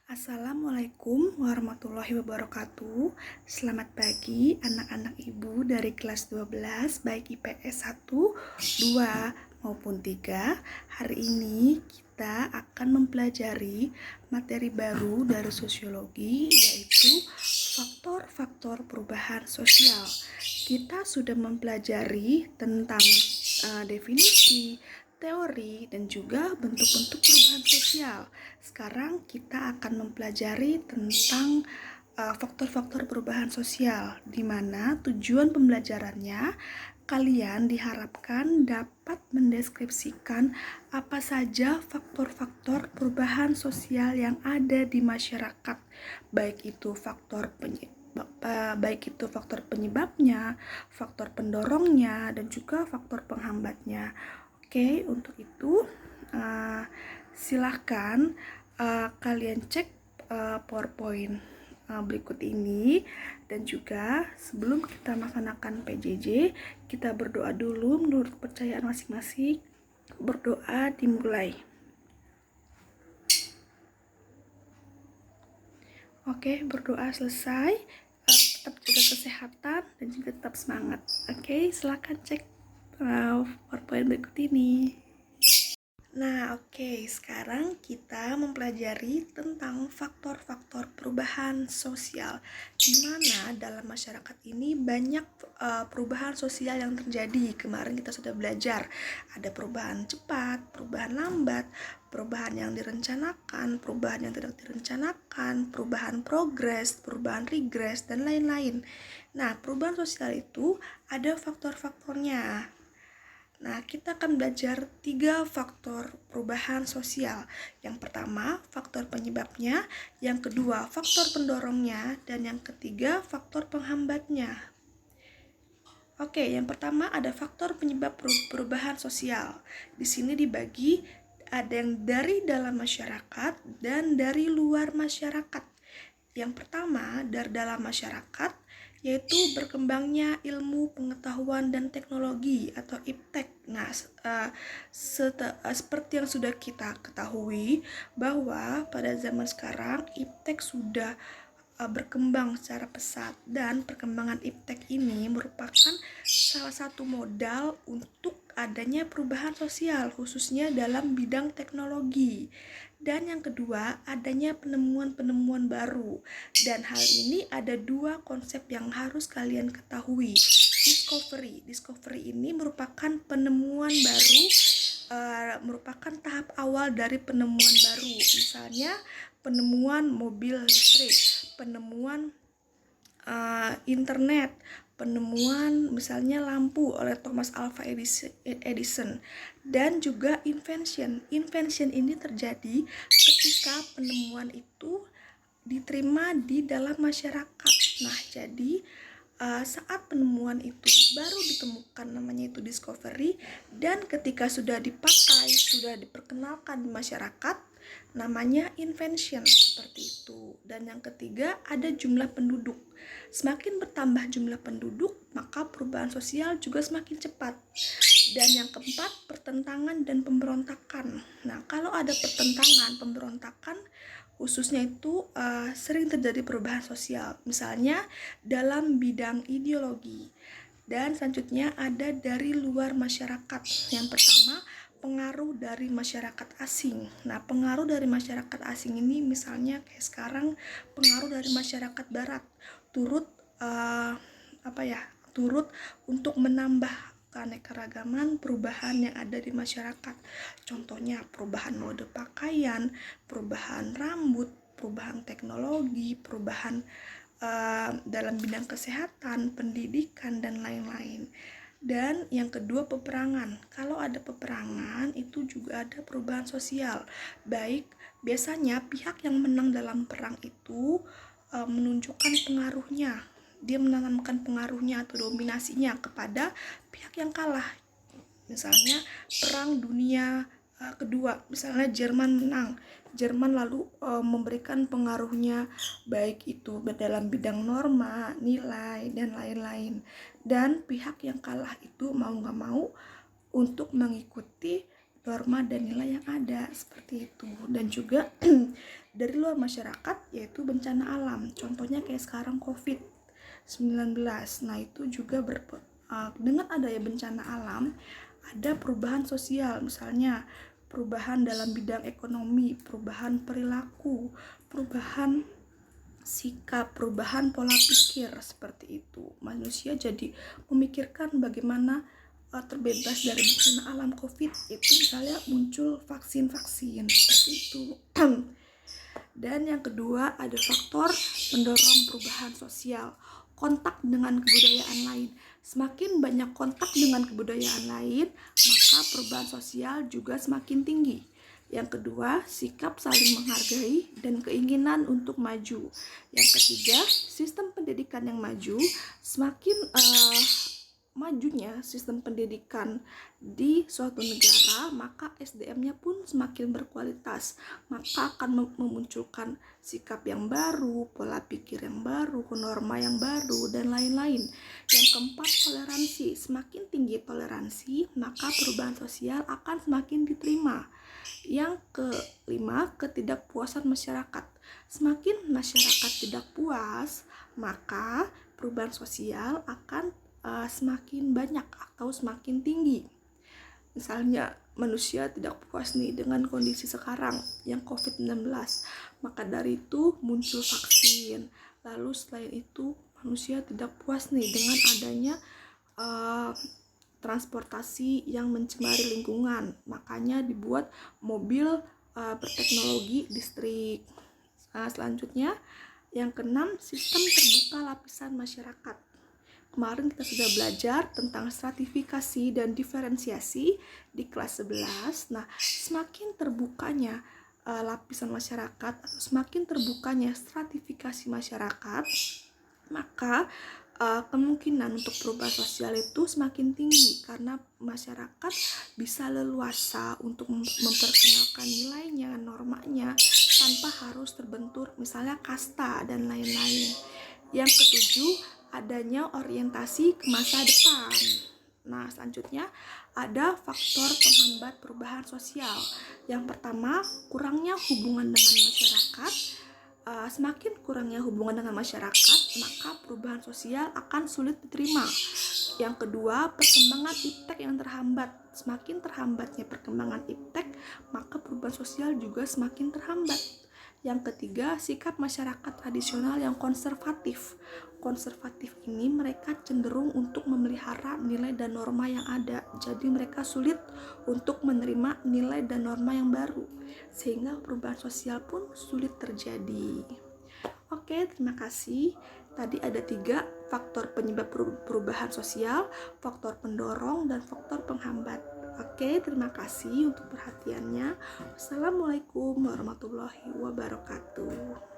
Assalamualaikum warahmatullahi wabarakatuh. Selamat pagi anak-anak ibu dari kelas 12 baik IPS 1, 2 maupun 3. Hari ini kita akan mempelajari materi baru dari sosiologi, yaitu faktor-faktor perubahan sosial. Kita sudah mempelajari tentang definisi, teori, dan juga bentuk-bentuk perubahan sosial. Sekarang kita akan mempelajari tentang faktor-faktor perubahan sosial, di mana tujuan pembelajarannya kalian diharapkan dapat mendeskripsikan apa saja faktor-faktor perubahan sosial yang ada di masyarakat, baik itu faktor penyebabnya, faktor pendorongnya, dan juga faktor penghambatnya. Oke, untuk itu silahkan kalian cek PowerPoint berikut ini, dan juga sebelum kita melaksanakan PJJ, kita berdoa dulu menurut kepercayaan masing-masing. Berdoa dimulai. Oke, berdoa selesai. Tetap jaga kesehatan dan juga tetap semangat. Oke, silakan cek PowerPoint berikut ini. Nah, oke, sekarang kita mempelajari tentang faktor-faktor perubahan sosial, di mana dalam masyarakat ini banyak perubahan sosial yang terjadi. Kemarin kita sudah belajar, ada perubahan cepat, perubahan lambat, perubahan yang direncanakan, perubahan yang tidak direncanakan, perubahan progres, perubahan regres, dan lain-lain. Nah, perubahan sosial itu ada faktor-faktornya. Nah, kita akan belajar 3 faktor perubahan sosial. Yang pertama, faktor penyebabnya, yang kedua, faktor pendorongnya, dan yang ketiga, faktor penghambatnya. Oke, yang pertama ada faktor penyebab perubahan sosial. Di sini dibagi ada yang dari dalam masyarakat dan dari luar masyarakat. Yang pertama, dari dalam masyarakat, yaitu berkembangnya ilmu pengetahuan dan teknologi atau IPTEK. Nah, seperti yang sudah kita ketahui bahwa pada zaman sekarang IPTEK sudah berkembang secara pesat, dan perkembangan IPTEK ini merupakan salah satu modal untuk adanya perubahan sosial, khususnya dalam bidang teknologi. Dan yang kedua, adanya penemuan-penemuan baru. Dan hal ini ada 2 konsep yang harus kalian ketahui. Discovery ini merupakan penemuan baru, merupakan tahap awal dari penemuan baru. Misalnya penemuan mobil listrik, penemuan internet, penemuan misalnya lampu oleh Thomas Alva Edison, dan juga invention. Invention ini terjadi ketika penemuan itu diterima di dalam masyarakat. Nah, jadi saat penemuan itu baru ditemukan, namanya itu discovery, dan ketika sudah dipakai, sudah diperkenalkan di masyarakat, namanya invention, seperti itu. Dan yang ketiga, ada jumlah penduduk. Semakin bertambah jumlah penduduk, maka perubahan sosial juga semakin cepat. Dan yang keempat, pertentangan dan pemberontakan. Nah, kalau ada pertentangan, pemberontakan, khususnya itu sering terjadi perubahan sosial, misalnya dalam bidang ideologi. Dan selanjutnya ada dari luar masyarakat. Yang pertama, pengaruh dari masyarakat asing. Nah, pengaruh dari masyarakat asing ini misalnya kayak sekarang pengaruh dari masyarakat barat turut turut untuk menambah keanekaragaman perubahan yang ada di masyarakat. Contohnya perubahan mode pakaian, perubahan rambut, perubahan teknologi, perubahan dalam bidang kesehatan, pendidikan, dan lain-lain. Dan yang kedua, peperangan. Kalau ada peperangan, itu juga ada perubahan sosial. Baik, biasanya pihak yang menang dalam perang itu menunjukkan pengaruhnya. Dia menanamkan pengaruhnya atau dominasinya kepada pihak yang kalah. Misalnya perang dunia kedua, misalnya Jerman menang, Jerman lalu memberikan pengaruhnya, baik itu dalam bidang norma, nilai, dan lain-lain. Dan pihak yang kalah itu mau gak mau untuk mengikuti norma dan nilai yang ada, seperti itu. Dan juga dari luar masyarakat, yaitu bencana alam. Contohnya kayak sekarang COVID-19. Nah, itu juga dengan adanya bencana alam, ada perubahan sosial, misalnya perubahan dalam bidang ekonomi, perubahan perilaku, perubahan sikap, perubahan pola pikir, seperti itu. Manusia jadi memikirkan bagaimana terbebas dari bencana alam COVID, itu misalnya muncul vaksin-vaksin, seperti itu. Dan yang kedua ada faktor pendorong perubahan sosial, kontak dengan kebudayaan lain. Semakin banyak kontak dengan kebudayaan lain, maka perubahan sosial juga semakin tinggi. Yang kedua, sikap saling menghargai dan keinginan untuk maju. Yang ketiga, sistem pendidikan yang maju. Semakin majunya sistem pendidikan di suatu negara, maka SDM-nya pun semakin berkualitas, maka akan memunculkan sikap yang baru, pola pikir yang baru, norma yang baru, dan lain-lain. Yang keempat, toleransi. Semakin tinggi toleransi, maka perubahan sosial akan semakin diterima. Yang kelima, ketidakpuasan masyarakat. Semakin masyarakat tidak puas, maka perubahan sosial akan semakin banyak atau semakin tinggi. Misalnya manusia tidak puas nih dengan kondisi sekarang yang COVID-19, maka dari itu muncul vaksin. Lalu selain itu manusia tidak puas nih dengan adanya transportasi yang mencemari lingkungan, makanya dibuat mobil berteknologi listrik. Selanjutnya yang keenam, sistem terbuka lapisan masyarakat. Kemarin kita sudah belajar tentang stratifikasi dan diferensiasi di kelas 11. Nah, semakin terbukanya lapisan masyarakat atau semakin terbukanya stratifikasi masyarakat, maka kemungkinan untuk perubahan sosial itu semakin tinggi, karena masyarakat bisa leluasa untuk memperkenalkan nilainya, normanya, tanpa harus terbentur misalnya kasta dan lain-lain. Yang ketujuh, adanya orientasi ke masa depan. Nah, selanjutnya ada faktor penghambat perubahan sosial. Yang pertama, kurangnya hubungan dengan masyarakat. Semakin kurangnya hubungan dengan masyarakat, maka perubahan sosial akan sulit diterima. Yang kedua, perkembangan iptek yang terhambat. Semakin terhambatnya perkembangan iptek, maka perubahan sosial juga semakin terhambat. Yang ketiga, sikap masyarakat tradisional yang konservatif. Konservatif ini mereka cenderung untuk memelihara nilai dan norma yang ada. Jadi mereka sulit untuk menerima nilai dan norma yang baru, sehingga perubahan sosial pun sulit terjadi. Oke, terima kasih. Tadi ada 3 faktor penyebab perubahan sosial, faktor pendorong, dan faktor penghambat. Oke, terima kasih untuk perhatiannya. Wassalamualaikum warahmatullahi wabarakatuh.